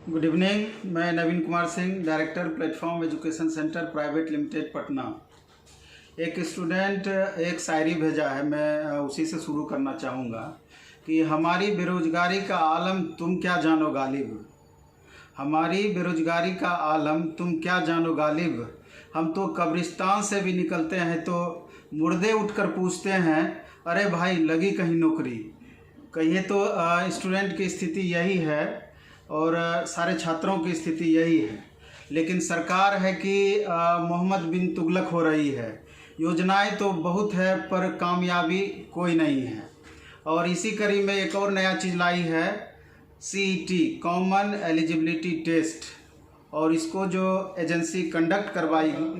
Good evening. मैं Naveen Kumar Singh, director platform education centre private limited Patna. एक student एक शायरी भेजा है, मैं उसी से शुरू करना चाहूँगा कि हमारी बेरोज़गारी का आलम तुम क्या जानो गालिब, हमारी बेरोज़गारी का आलम तुम क्या जानो गालिब। हम तो कब्रिस्तान से भी निकलते हैं तो मुर्दे उठकर पूछते हैं, अरे भाई लगी कहीं नौकरी। कहिए तो स्टूडेंट की स्थिति यही है और सारे छात्रों की स्थिति यही है। लेकिन सरकार है कि मोहम्मद बिन तुगलक हो रही है। योजनाएं तो बहुत है पर कामयाबी कोई नहीं है। और इसी कड़ी में एक और नया चीज़ लाई है, CET कॉमन एलिजिबिलिटी टेस्ट, और इसको जो एजेंसी कंडक्ट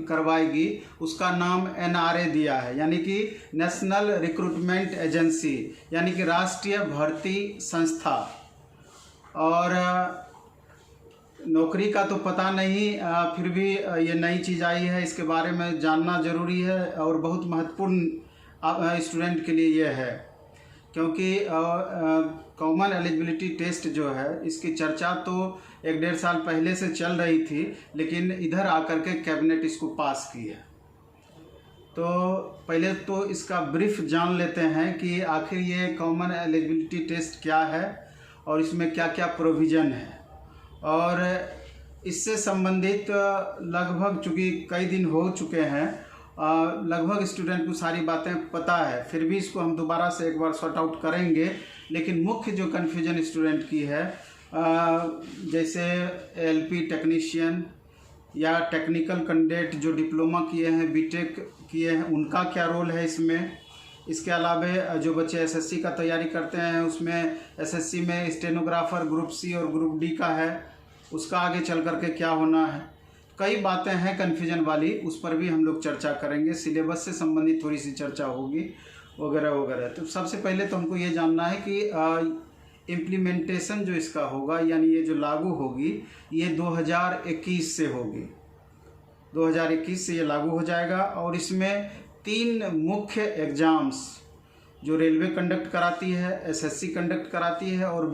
करवाएगी उसका नाम NRA दिया है, यानी कि नेशनल रिक्रूटमेंट एजेंसी, यानी कि राष्ट्रीय भर्ती संस्था। और नौकरी का तो पता नहीं, फिर भी ये नई चीज़ आई है, इसके बारे में जानना ज़रूरी है और बहुत महत्वपूर्ण स्टूडेंट के लिए ये है, क्योंकि कॉमन एलिजिबिलिटी टेस्ट जो है इसकी चर्चा तो 1-1.5 साल पहले से चल रही थी, लेकिन इधर आकर के कैबिनेट इसको पास की है। तो पहले तो इसका ब्रीफ जान लेते हैं कि आखिर ये कॉमन एलिजिबिलिटी टेस्ट क्या है और इसमें क्या क्या प्रोविज़न है। और इससे संबंधित लगभग, चूँकि कई दिन हो चुके हैं, लगभग स्टूडेंट को सारी बातें पता है, फिर भी इसको हम दोबारा से एक बार सॉर्ट आउट करेंगे। लेकिन मुख्य जो कन्फ्यूजन स्टूडेंट की है, जैसे LP टेक्नीशियन या टेक्निकल कैंडिडेट जो डिप्लोमा किए हैं, BTech किए हैं, उनका क्या रोल है इसमें। इसके अलावा जो बच्चे SSC का तैयारी करते हैं, उसमें SSC में स्टेनोग्राफर ग्रुप C और ग्रुप D का है, उसका आगे चल कर के क्या होना है। कई बातें हैं कन्फ्यूजन वाली, उस पर भी हम लोग चर्चा करेंगे। सिलेबस से संबंधित थोड़ी सी चर्चा होगी वगैरह वगैरह। तो सबसे पहले तो हमको ये जानना है कि इम्प्लीमेंटेशन जो इसका होगा, यानी ये जो लागू होगी, ये 2021 से होगी। 2021 से ये लागू हो जाएगा। और इसमें 3 मुख्य एग्ज़ाम्स जो रेलवे कंडक्ट कराती है, SSC कंडक्ट कराती है, और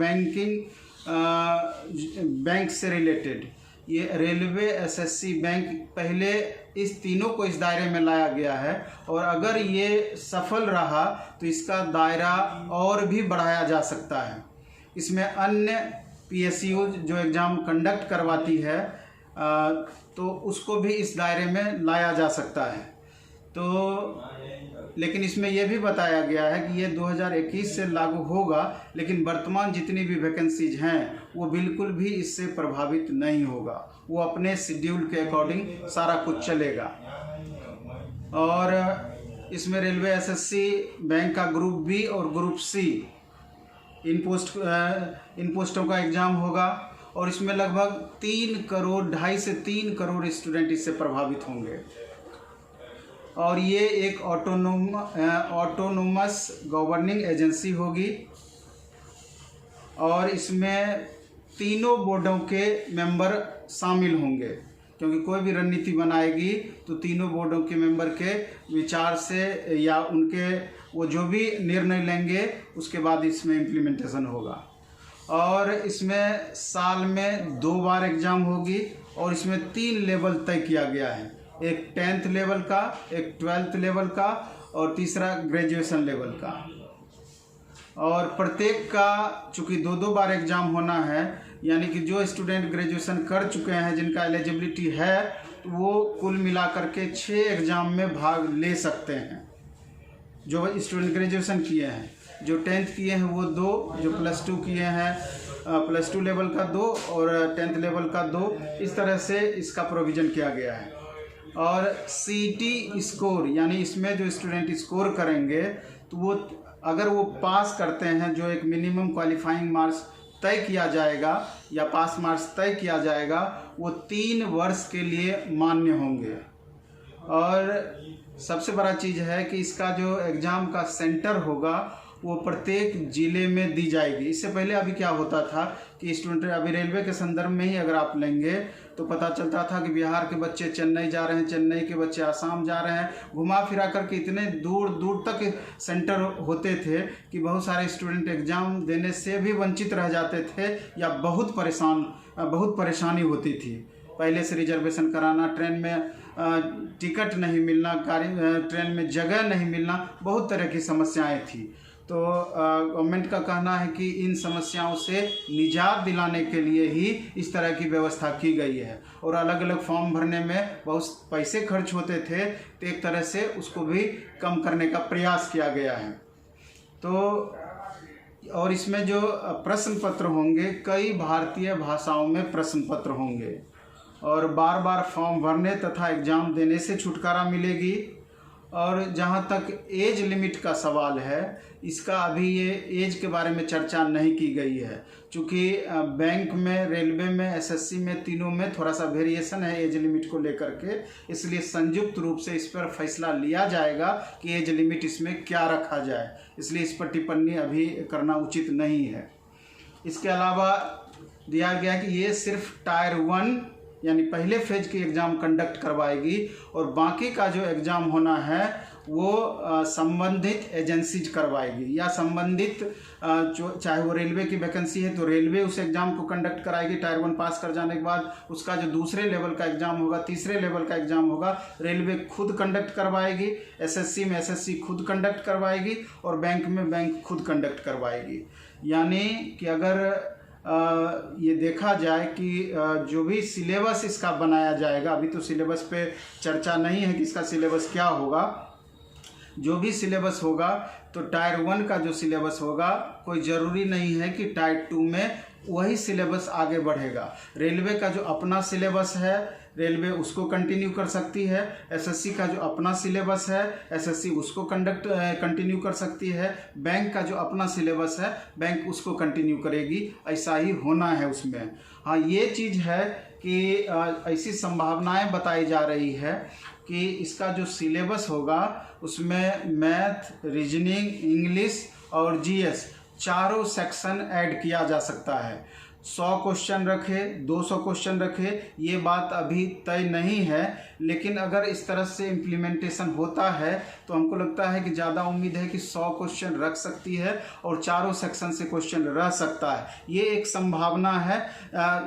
बैंक से रिलेटेड ये रेलवे, SSC, बैंक, पहले इस तीनों को इस दायरे में लाया गया है। और अगर ये सफल रहा तो इसका दायरा और भी बढ़ाया जा सकता है। इसमें अन्य PSU जो एग्ज़ाम कंडक्ट करवाती है तो उसको भी इस दायरे में लाया जा सकता है। तो लेकिन इसमें यह भी बताया गया है कि ये 2021 से लागू होगा, लेकिन वर्तमान जितनी भी वैकेंसीज हैं वो बिल्कुल भी इससे प्रभावित नहीं होगा। वो अपने शेड्यूल के अकॉर्डिंग सारा कुछ चलेगा। और इसमें रेलवे, SSC, बैंक का ग्रुप B और ग्रुप C, इन पोस्टों का एग्ज़ाम होगा। और इसमें लगभग 3 करोड़, 2.5 से 3 करोड़ स्टूडेंट इससे प्रभावित होंगे। और ये एक ऑटोनोमस गवर्निंग एजेंसी होगी। और इसमें तीनों बोर्डों के मेंबर शामिल होंगे, क्योंकि कोई भी रणनीति बनाएगी तो तीनों बोर्डों के मेंबर के विचार से या उनके वो जो भी निर्णय लेंगे उसके बाद इसमें इम्प्लीमेंटेशन होगा। और इसमें साल में 2 बार एग्ज़ाम होगी। और इसमें 3 लेवल तय किया गया है, एक 10th लेवल का, एक 12th लेवल का, और तीसरा ग्रेजुएशन लेवल का। और प्रत्येक का चूँकि 2-2 बार एग्ज़ाम होना है, यानी कि जो स्टूडेंट ग्रेजुएशन कर चुके हैं, जिनका एलिजिबिलिटी है, तो वो कुल मिलाकर के 6 एग्ज़ाम में भाग ले सकते हैं। जो स्टूडेंट ग्रेजुएशन किए हैं, जो 10th किए हैं वो 2, जो +2 किए हैं +2 लेवल का 2 और 10th लेवल का 2, इस तरह से इसका प्रोविज़न किया गया है। और CET स्कोर, यानी इसमें जो स्टूडेंट स्कोर करेंगे तो वो अगर वो पास करते हैं, जो एक मिनिमम क्वालिफाइंग मार्क्स तय किया जाएगा या पास मार्क्स तय किया जाएगा, वो 3 वर्ष के लिए मान्य होंगे। और सबसे बड़ा चीज़ है कि इसका जो एग्ज़ाम का सेंटर होगा वो प्रत्येक ज़िले में दी जाएगी। इससे पहले अभी क्या होता था कि स्टूडेंट अभी रेलवे के संदर्भ में ही अगर आप लेंगे तो पता चलता था कि बिहार के बच्चे चेन्नई जा रहे हैं, चेन्नई के बच्चे आसाम जा रहे हैं, घुमा फिरा करके इतने दूर दूर तक सेंटर होते थे कि बहुत सारे स्टूडेंट एग्ज़ाम देने से भी वंचित रह जाते थे या बहुत परेशानी होती थी। पहले से रिजर्वेशन कराना, ट्रेन में टिकट नहीं मिलना, ट्रेन में जगह नहीं मिलना, बहुत तरह की समस्याएं थी। तो गवर्नमेंट का कहना है कि इन समस्याओं से निजात दिलाने के लिए ही इस तरह की व्यवस्था की गई है और अलग अलग फॉर्म भरने में बहुत पैसे खर्च होते थे, तो एक तरह से उसको भी कम करने का प्रयास किया गया है। तो और इसमें जो प्रश्न पत्र होंगे, कई भारतीय भाषाओं में प्रश्न पत्र होंगे और बार बार फॉर्म भरने तथा एग्ज़ाम देने से छुटकारा मिलेगी। और जहाँ तक एज लिमिट का सवाल है, इसका अभी ये एज के बारे में चर्चा नहीं की गई है, क्योंकि बैंक में, रेलवे में, एसएससी में, तीनों में थोड़ा सा वेरिएशन है एज लिमिट को लेकर के, इसलिए संयुक्त रूप से इस पर फैसला लिया जाएगा कि एज लिमिट इसमें क्या रखा जाए, इसलिए इस पर टिप्पणी अभी करना उचित नहीं है। इसके अलावा दिया गया कि ये सिर्फ टायर 1 यानी पहले फेज की एग्ज़ाम कंडक्ट करवाएगी और बाकी का जो एग्ज़ाम होना है वो संबंधित एजेंसीज करवाएगी या संबंधित चाहे वो रेलवे की वैकेंसी है तो रेलवे उस एग्ज़ाम को कंडक्ट कराएगी। टायर 1 पास कर जाने के बाद उसका जो दूसरे लेवल का एग्ज़ाम होगा, तीसरे लेवल का एग्ज़ाम होगा, रेलवे खुद कंडक्ट करवाएगी। एसएससी में एसएससी खुद कंडक्ट करवाएगी और बैंक में बैंक खुद कंडक्ट करवाएगी। यानी कि अगर ये देखा जाए कि जो भी सिलेबस इसका बनाया जाएगा, अभी तो सिलेबस पे चर्चा नहीं है कि इसका सिलेबस क्या होगा, जो भी सिलेबस होगा तो टायर 1 का जो सिलेबस होगा कोई ज़रूरी नहीं है कि टायर 2 में वही सिलेबस आगे बढ़ेगा। रेलवे का जो अपना सिलेबस है रेलवे उसको कंटिन्यू कर सकती है, एसएससी का जो अपना सिलेबस है एसएससी उसको कंटिन्यू कर सकती है, बैंक का जो अपना सिलेबस है बैंक उसको कंटिन्यू करेगी। ऐसा ही होना है उसमें। हाँ, ये चीज़ है कि ऐसी संभावनाएं बताई जा रही है कि इसका जो सिलेबस होगा उसमें मैथ, रीजनिंग, इंग्लिश और जीएस चारों सेक्शन ऐड किया जा सकता है। 100 क्वेश्चन रखे, 200 क्वेश्चन रखे, ये बात अभी तय नहीं है, लेकिन अगर इस तरह से इम्प्लीमेंटेशन होता है तो हमको लगता है कि ज़्यादा उम्मीद है कि 100 क्वेश्चन रख सकती है और चारों सेक्शन से क्वेश्चन रह सकता है। ये एक संभावना है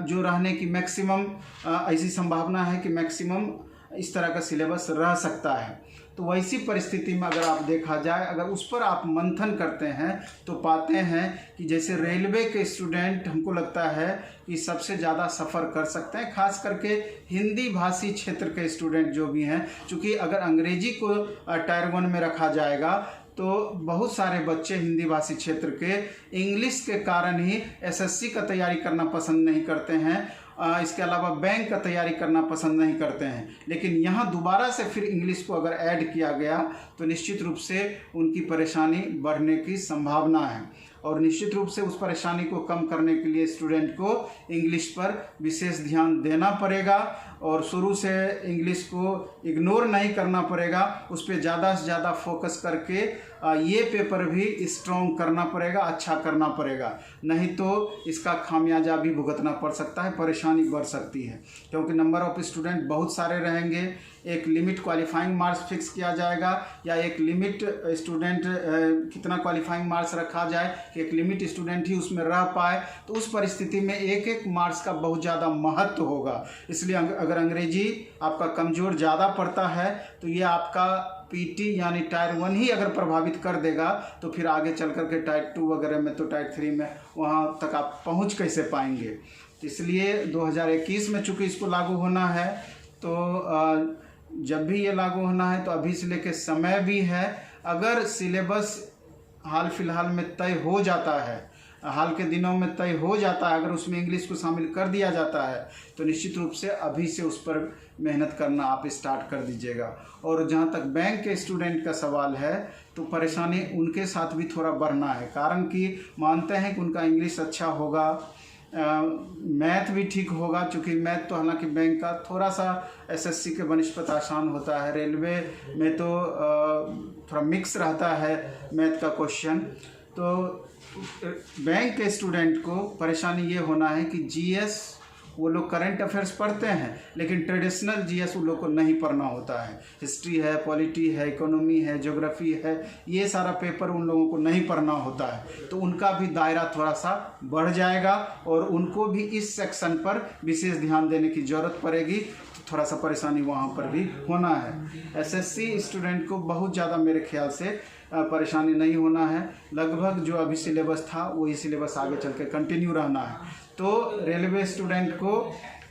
जो रहने की मैक्सिमम, ऐसी संभावना है कि मैक्सिमम इस तरह का सिलेबस रह सकता है। तो वैसी परिस्थिति में अगर आप देखा जाए, अगर उस पर आप मंथन करते हैं तो पाते हैं कि जैसे रेलवे के स्टूडेंट हमको लगता है कि सबसे ज़्यादा सफ़र कर सकते हैं, खास करके हिंदी भाषी क्षेत्र के स्टूडेंट जो भी हैं। चूँकि अगर अंग्रेजी को टायर 1 में रखा जाएगा तो बहुत सारे बच्चे हिंदी भाषी क्षेत्र के इंग्लिश के कारण ही एसएससी का तैयारी करना पसंद नहीं करते हैं, इसके अलावा बैंक का तैयारी करना पसंद नहीं करते हैं। लेकिन यहाँ दोबारा से फिर इंग्लिश को अगर ऐड किया गया तो निश्चित रूप से उनकी परेशानी बढ़ने की संभावना है और निश्चित रूप से उस परेशानी को कम करने के लिए स्टूडेंट को इंग्लिश पर विशेष ध्यान देना पड़ेगा और शुरू से इंग्लिश को इग्नोर नहीं करना पड़ेगा, उस पर ज़्यादा से ज़्यादा फोकस करके ये पेपर भी स्ट्रॉन्ग करना पड़ेगा, अच्छा करना पड़ेगा, नहीं तो इसका खामियाजा भी भुगतना पड़ सकता है, परेशानी बढ़ सकती है। क्योंकि नंबर ऑफ़ स्टूडेंट बहुत सारे रहेंगे, एक लिमिट क्वालिफाइंग मार्क्स फिक्स किया जाएगा या एक लिमिट स्टूडेंट कितना क्वालिफाइंग मार्क्स रखा जाए कि एक लिमिट स्टूडेंट ही उसमें रह पाए, तो उस परिस्थिति में एक एक मार्क्स का बहुत ज़्यादा महत्व होगा। इसलिए अगर अंग्रेजी आपका कमज़ोर ज़्यादा पड़ता है तो ये आपका पीटी यानी टायर 1 ही अगर प्रभावित कर देगा तो फिर आगे चल कर के टायर 2 वगैरह में, तो टायर 3 में वहाँ तक आप पहुँच कैसे पाएंगे। तो इसलिए 2021 में चूँकि इसको लागू होना है तो जब भी ये लागू होना है तो अभी से लेके समय भी है। अगर सिलेबस हाल फिलहाल में तय हो जाता है, हाल के दिनों में तय हो जाता है, अगर उसमें इंग्लिश को शामिल कर दिया जाता है तो निश्चित रूप से अभी से उस पर मेहनत करना आप स्टार्ट कर दीजिएगा। और जहाँ तक बैंक के स्टूडेंट का सवाल है तो परेशानी उनके साथ भी थोड़ा बढ़ना है, कारण कि मानते हैं कि उनका इंग्लिश अच्छा होगा, मैथ भी ठीक होगा, चूँकि मैथ तो हालांकि बैंक का थोड़ा सा एसएससी के बनस्पत आसान होता है, रेलवे में तो थोड़ा मिक्स रहता है मैथ का क्वेश्चन, तो बैंक के स्टूडेंट को परेशानी ये होना है कि जीएस वो लोग करंट अफेयर्स पढ़ते हैं, लेकिन ट्रेडिशनल जीएस वो लोग को नहीं पढ़ना होता है। हिस्ट्री है, पॉलिटी है, इकोनॉमी है, ज्योग्राफी है, ये सारा पेपर उन लोगों को नहीं पढ़ना होता है। तो उनका भी दायरा थोड़ा सा बढ़ जाएगा और उनको भी इस सेक्शन पर विशेष ध्यान देने की ज़रूरत पड़ेगी। तो थोड़ा सा परेशानी वहाँ पर भी होना है। एसएससी स्टूडेंट को बहुत ज़्यादा मेरे ख्याल से परेशानी नहीं होना है। लगभग जो अभी सिलेबस था वही सिलेबस आगे चल के कंटिन्यू रहना है। तो रेलवे स्टूडेंट को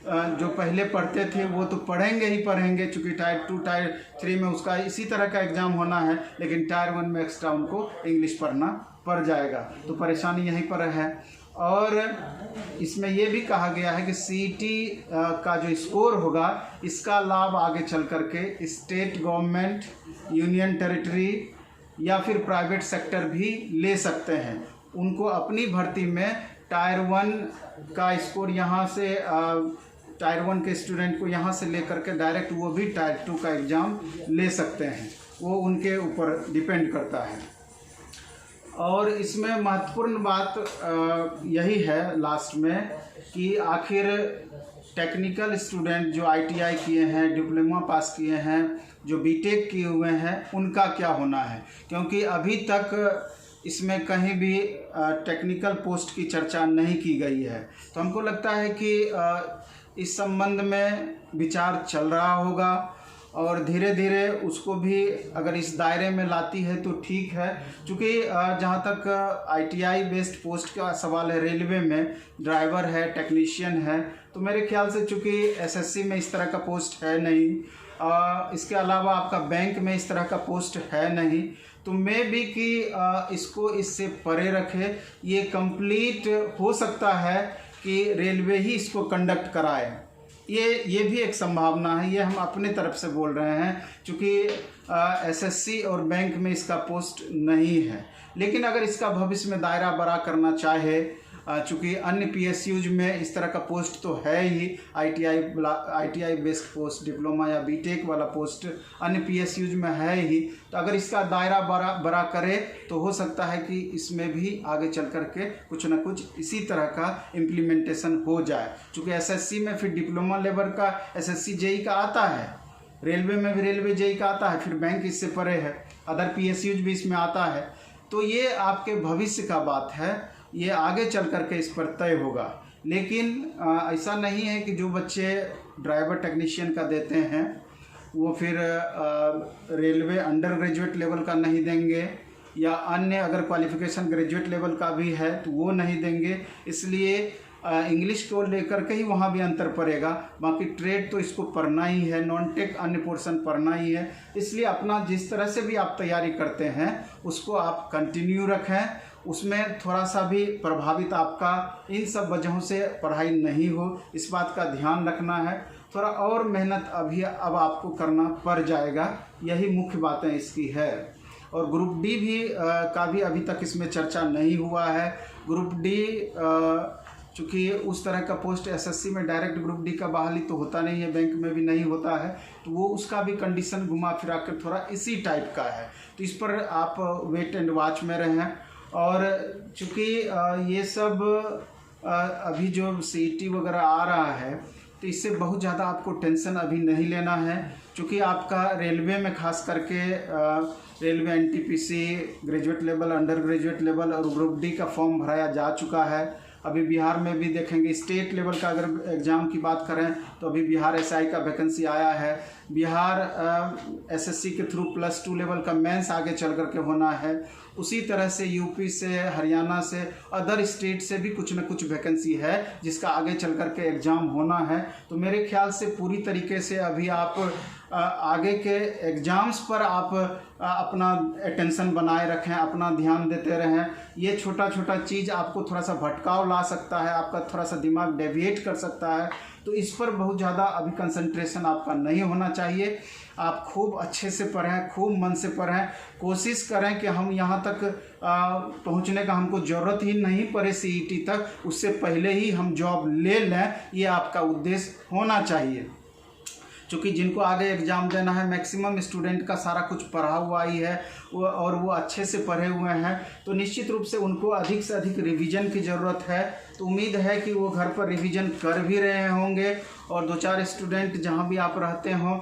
जो पहले पढ़ते थे वो तो पढ़ेंगे ही पढ़ेंगे, चूँकि टायर 2 टायर 3 में उसका इसी तरह का एग्ज़ाम होना है, लेकिन टायर 1 में एक्स्ट्रा उनको इंग्लिश पढ़ना पड़ जाएगा। तो परेशानी यहीं पर है। और इसमें ये भी कहा गया है कि सीईटी का जो स्कोर होगा इसका लाभ आगे चल करके स्टेट गवर्नमेंट, यूनियन टेरिटरी या फिर प्राइवेट सेक्टर भी ले सकते हैं। उनको अपनी भर्ती में टायर 1 का स्कोर यहाँ से टायर 1 के स्टूडेंट को यहाँ से लेकर के डायरेक्ट वो भी टायर 2 का एग्ज़ाम ले सकते हैं। वो उनके ऊपर डिपेंड करता है। और इसमें महत्वपूर्ण बात यही है लास्ट में कि आखिर टेक्निकल स्टूडेंट जो आईटीआई किए हैं, डिप्लोमा पास किए हैं, जो बीटेक किए हुए हैं, उनका क्या होना है। क्योंकि अभी तक इसमें कहीं भी टेक्निकल पोस्ट की चर्चा नहीं की गई है। तो हमको लगता है कि इस संबंध में विचार चल रहा होगा और धीरे धीरे उसको भी अगर इस दायरे में लाती है तो ठीक है। क्योंकि जहाँ तक आईटीआई बेस्ड पोस्ट का सवाल है, रेलवे में ड्राइवर है, टेक्नीशियन है, तो मेरे ख्याल से चूँकि एसएससी में इस तरह का पोस्ट है नहीं, इसके अलावा आपका बैंक में इस तरह का पोस्ट है नहीं, तो मे भी कि इसको इससे परे रखे। ये कंप्लीट हो सकता है कि रेलवे ही इसको कंडक्ट कराए, ये भी एक संभावना है। ये हम अपने तरफ से बोल रहे हैं, क्योंकि एसएससी और बैंक में इसका पोस्ट नहीं है। लेकिन अगर इसका भविष्य में दायरा बड़ा करना चाहे, चूँकि अन्य पीएसयूज में इस तरह का पोस्ट तो है ही, आईटीआई बेस्ड पोस्ट, डिप्लोमा या बीटेक वाला पोस्ट अन्य पीएसयूज में है ही, तो अगर इसका दायरा बड़ा करे तो हो सकता है कि इसमें भी आगे चल कर के कुछ ना कुछ इसी तरह का इम्प्लीमेंटेशन हो जाए। चूँकि एसएससी में फिर डिप्लोमा लेवल का एसएससी जेई का आता है, रेलवे में भी रेलवे जेई का आता है, फिर बैंक इससे परे है, अदर पीएसयूज भी इसमें आता है। तो ये आपके भविष्य का बात है, ये आगे चल कर के इस पर तय होगा। लेकिन ऐसा नहीं है कि जो बच्चे ड्राइवर टेक्नीशियन का देते हैं वो फिर रेलवे अंडर ग्रेजुएट लेवल का नहीं देंगे, या अन्य अगर क्वालिफ़िकेशन ग्रेजुएट लेवल का भी है तो वो नहीं देंगे। इसलिए इंग्लिश को लेकर के ही वहाँ भी अंतर पड़ेगा। बाकी ट्रेड तो इसको पढ़ना ही है, नॉन टेक अन्य पोर्शन पढ़ना ही है। इसलिए अपना जिस तरह से भी आप तैयारी करते हैं उसको आप कंटिन्यू रखें, उसमें थोड़ा सा भी प्रभावित आपका इन सब वजहों से पढ़ाई नहीं हो, इस बात का ध्यान रखना है। थोड़ा और मेहनत अब आपको करना पड़ जाएगा, यही मुख्य बातें इसकी है। और ग्रुप डी भी का भी अभी तक इसमें चर्चा नहीं हुआ है। ग्रुप डी चूँकि उस तरह का पोस्ट एसएससी में डायरेक्ट ग्रुप डी का बहाली तो होता नहीं है, बैंक में भी नहीं होता है, तो वो उसका भी कंडीशन घुमा फिरा कर थोड़ा इसी टाइप का है। तो इस पर आप वेट एंड वॉच में रहें। और चूँकि ये सब अभी जो सीईटी वगैरह आ रहा है तो इससे बहुत ज़्यादा आपको टेंशन अभी नहीं लेना है। चूँकि आपका रेलवे में खास करके railway NTPC graduate level, under graduate level और ग्रुप डी का फॉर्म भराया जा चुका है। अभी बिहार में भी देखेंगे, स्टेट लेवल का अगर एग्ज़ाम की बात करें तो अभी बिहार एसआई का वैकेंसी आया है। बिहार एसएससी के थ्रू +2 लेवल का मेंस आगे चल करके होना है। उसी तरह से यूपी से, हरियाणा से, अदर स्टेट से भी कुछ न कुछ वैकेंसी है जिसका आगे चल करके एग्ज़ाम होना है। तो मेरे ख्याल से पूरी तरीके से अभी आप आगे के एग्ज़ाम्स पर आप अपना अटेंशन बनाए रखें, अपना ध्यान देते रहें। ये छोटा छोटा चीज़ आपको थोड़ा सा भटकाव ला सकता है, आपका थोड़ा सा दिमाग डेविएट कर सकता है, तो इस पर बहुत ज़्यादा अभी कंसंट्रेशन आपका नहीं होना चाहिए। आप खूब अच्छे से पढ़ें, खूब मन से पढ़ें, कोशिश करें कि हम यहाँ तक पहुँचने का हमको ज़रूरत ही नहीं पड़े सीईटी तक, उससे पहले ही हम जॉब ले लें, ये आपका उद्देश्य होना चाहिए। क्योंकि जिनको आगे एग्ज़ाम देना है, मैक्सिमम स्टूडेंट का सारा कुछ पढ़ा हुआ ही है और वो अच्छे से पढ़े हुए हैं, तो निश्चित रूप से उनको अधिक से अधिक रिवीजन की ज़रूरत है। तो उम्मीद है कि वो घर पर रिवीजन कर भी रहे होंगे, और 2-4 स्टूडेंट जहाँ भी आप रहते हों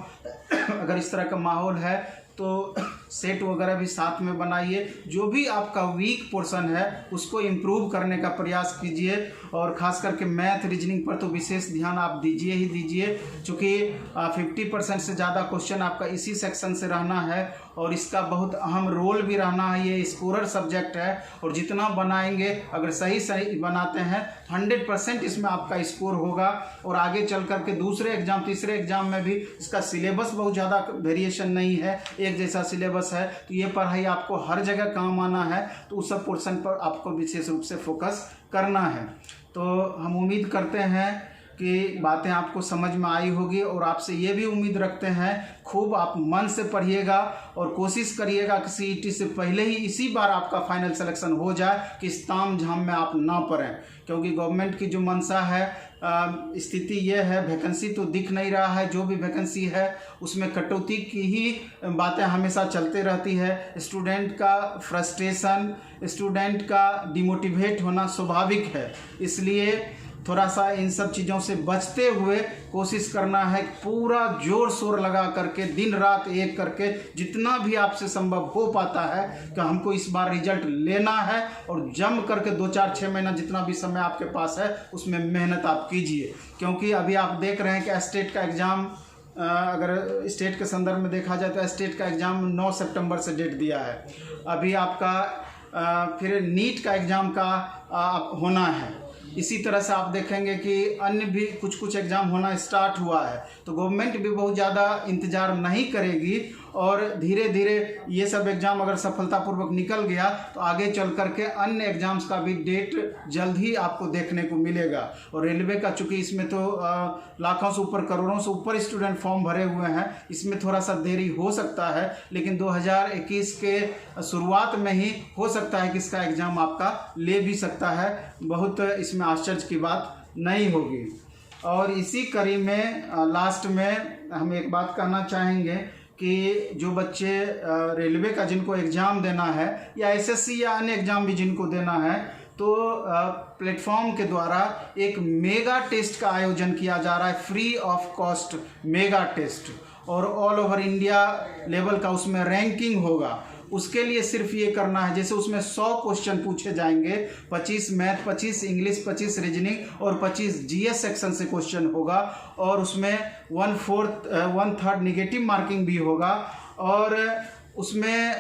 अगर इस तरह का माहौल है तो सेट वगैरह भी साथ में बनाइए। जो भी आपका वीक पोर्शन है उसको इम्प्रूव करने का प्रयास कीजिए, और ख़ास करके मैथ रीजनिंग पर तो विशेष ध्यान आप दीजिए ही दीजिए, चूँकि 50% से ज़्यादा क्वेश्चन आपका इसी सेक्शन से रहना है और इसका बहुत अहम रोल भी रहना है। ये स्कोरर सब्जेक्ट है और जितना बनाएंगे, अगर सही बनाते हैं 100% इसमें आपका स्कोर होगा, और आगे चल कर के दूसरे एग्जाम, तीसरे एग्जाम में भी इसका सिलेबस बहुत ज़्यादा वेरिएशन नहीं है, एक जैसा सिलेबस है। तो ये पढ़ाई आपको हर जगह काम आना है, तो उस सब पोर्शन पर आपको विशेष रूप से फोकस करना है। तो हम उम्मीद करते हैं कि बातें आपको समझ में आई होगी, और आपसे ये भी उम्मीद रखते हैं खूब आप मन से पढ़िएगा और कोशिश करिएगा कि सीईटी से पहले ही इसी बार आपका फाइनल सिलेक्शन हो जाए, कि इस ताम झाम में आप ना पड़ें। क्योंकि गवर्नमेंट की जो मंशा है, स्थिति ये है, वैकेंसी तो दिख नहीं रहा है, जो भी वैकेंसी है उसमें कटौती की ही बातें हमेशा चलते रहती है। स्टूडेंट का फ्रस्ट्रेशन, स्टूडेंट का डिमोटिवेट होना स्वाभाविक है, इसलिए थोड़ा सा इन सब चीज़ों से बचते हुए कोशिश करना है, पूरा जोर शोर लगा करके दिन रात एक करके जितना भी आपसे संभव हो पाता है कि हमको इस बार रिजल्ट लेना है, और जम करके 2-4-6 महीना जितना भी समय आपके पास है उसमें मेहनत आप कीजिए। क्योंकि अभी आप देख रहे हैं कि स्टेट का एग्ज़ाम, अगर स्टेट के संदर्भ में देखा जाए तो स्टेट का एग्ज़ाम 9 सितंबर से डेट दिया है। अभी आपका फिर नीट का एग्ज़ाम का होना है। इसी तरह से आप देखेंगे कि अन्य भी कुछ एग्ज़ाम होना स्टार्ट हुआ है, तो गवर्नमेंट भी बहुत ज़्यादा इंतज़ार नहीं करेगी, और धीरे धीरे ये सब एग्ज़ाम अगर सफलतापूर्वक निकल गया तो आगे चल करके अन्य एग्ज़ाम्स का भी डेट जल्द ही आपको देखने को मिलेगा। और रेलवे का, चूँकि इसमें तो लाखों से ऊपर, करोड़ों से ऊपर स्टूडेंट फॉर्म भरे हुए हैं, इसमें थोड़ा सा देरी हो सकता है, लेकिन 2021 के शुरुआत में ही हो सकता है कि इसका एग्ज़ाम आपका ले भी सकता है। बहुत इसमें आश्चर्य की बात नहीं होगी। और इसी कड़ी में लास्ट में हम एक बात कहना चाहेंगे कि जो बच्चे रेलवे का जिनको एग्ज़ाम देना है, या एसएससी या अन्य एग्ज़ाम भी जिनको देना है, तो प्लेटफॉर्म के द्वारा एक मेगा टेस्ट का आयोजन किया जा रहा है, free of cost mega test, और ऑल ओवर इंडिया लेवल का उसमें रैंकिंग होगा। उसके लिए सिर्फ ये करना है, जैसे उसमें 100 क्वेश्चन पूछे जाएंगे, 25 मैथ, 25 इंग्लिश, 25 रीजनिंग और 25 जीएस सेक्शन से क्वेश्चन होगा, और उसमें 1/3 निगेटिव मार्किंग भी होगा। और उसमें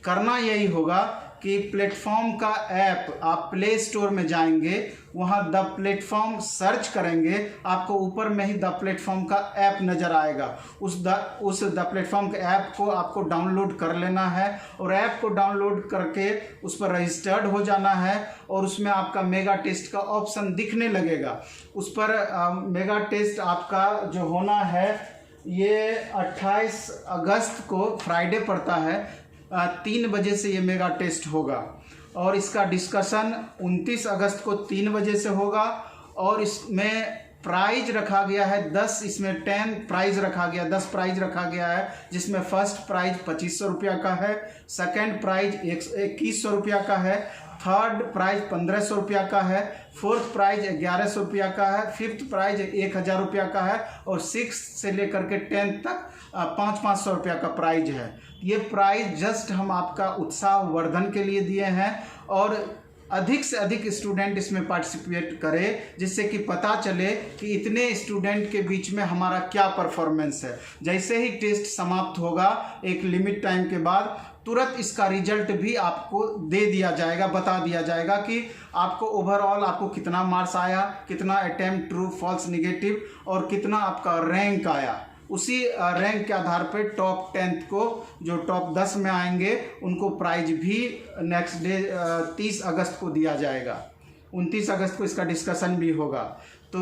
करना यही होगा कि प्लेटफॉर्म का ऐप, आप प्ले स्टोर में जाएंगे, वहाँ द प्लेटफॉर्म सर्च करेंगे, आपको ऊपर में ही द प्लेटफॉर्म का ऐप नज़र आएगा। उस द प्लेटफॉर्म के ऐप को आपको डाउनलोड कर लेना है, और ऐप को डाउनलोड करके उस पर रजिस्टर्ड हो जाना है, और उसमें आपका मेगा टेस्ट का ऑप्शन दिखने लगेगा। उस पर मेगा टेस्ट आपका जो होना है, ये 28 अगस्त को फ्राइडे पड़ता है, 3 बजे से ये मेगा टेस्ट होगा, और इसका डिस्कशन 29 अगस्त को 3 बजे से होगा। और इसमें प्राइज रखा गया है 10, इसमें 10 प्राइज रखा गया, 10 प्राइज रखा गया है, जिसमें फर्स्ट प्राइज 2500 रुपया का है, सेकेंड प्राइज 2100 रुपया का है, थर्ड प्राइज 1500 रुपया का है, फोर्थ प्राइज 1100 रुपया का है, फिफ्थ प्राइज 1000 रुपया का है, और 6 से लेकर के 10 तक 500 रुपया का प्राइज है। ये प्राइज जस्ट हम आपका उत्साह वर्धन के लिए दिए हैं, और अधिक से अधिक स्टूडेंट इसमें पार्टिसिपेट करें, जिससे कि पता चले कि इतने स्टूडेंट के बीच में हमारा क्या परफॉर्मेंस है। जैसे ही टेस्ट समाप्त होगा एक लिमिट टाइम के बाद, तुरंत इसका रिजल्ट भी आपको दे दिया जाएगा, बता दिया जाएगा कि आपको ओवरऑल आपको कितना मार्क्स आया, कितना अटेम्प्ट ट्रू फॉल्स नेगेटिव, और कितना आपका रैंक आया। उसी रैंक के आधार पर टॉप 10 को, जो टॉप 10 में आएंगे, उनको प्राइज भी नेक्स्ट डे 30 अगस्त को दिया जाएगा। 29 अगस्त को इसका डिस्कशन भी होगा। तो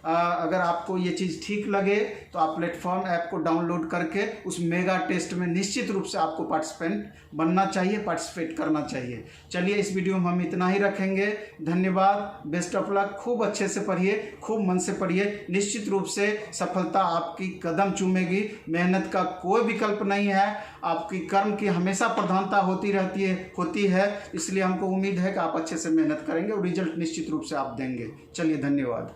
अगर आपको ये चीज़ ठीक लगे तो आप प्लेटफॉर्म ऐप को डाउनलोड करके उस मेगा टेस्ट में निश्चित रूप से आपको पार्टिसिपेंट बनना चाहिए, पार्टिसिपेट करना चाहिए। चलिए इस वीडियो में हम इतना ही रखेंगे। धन्यवाद, बेस्ट ऑफ लक। खूब अच्छे से पढ़िए, खूब मन से पढ़िए। निश्चित रूप से सफलता आपकी कदम चूमेगी। मेहनत का कोई विकल्प नहीं है, आपकी कर्म की हमेशा प्रधानता होती है। इसलिए हमको उम्मीद है कि आप अच्छे से मेहनत करेंगे और रिजल्ट निश्चित रूप से आप देंगे। चलिए धन्यवाद।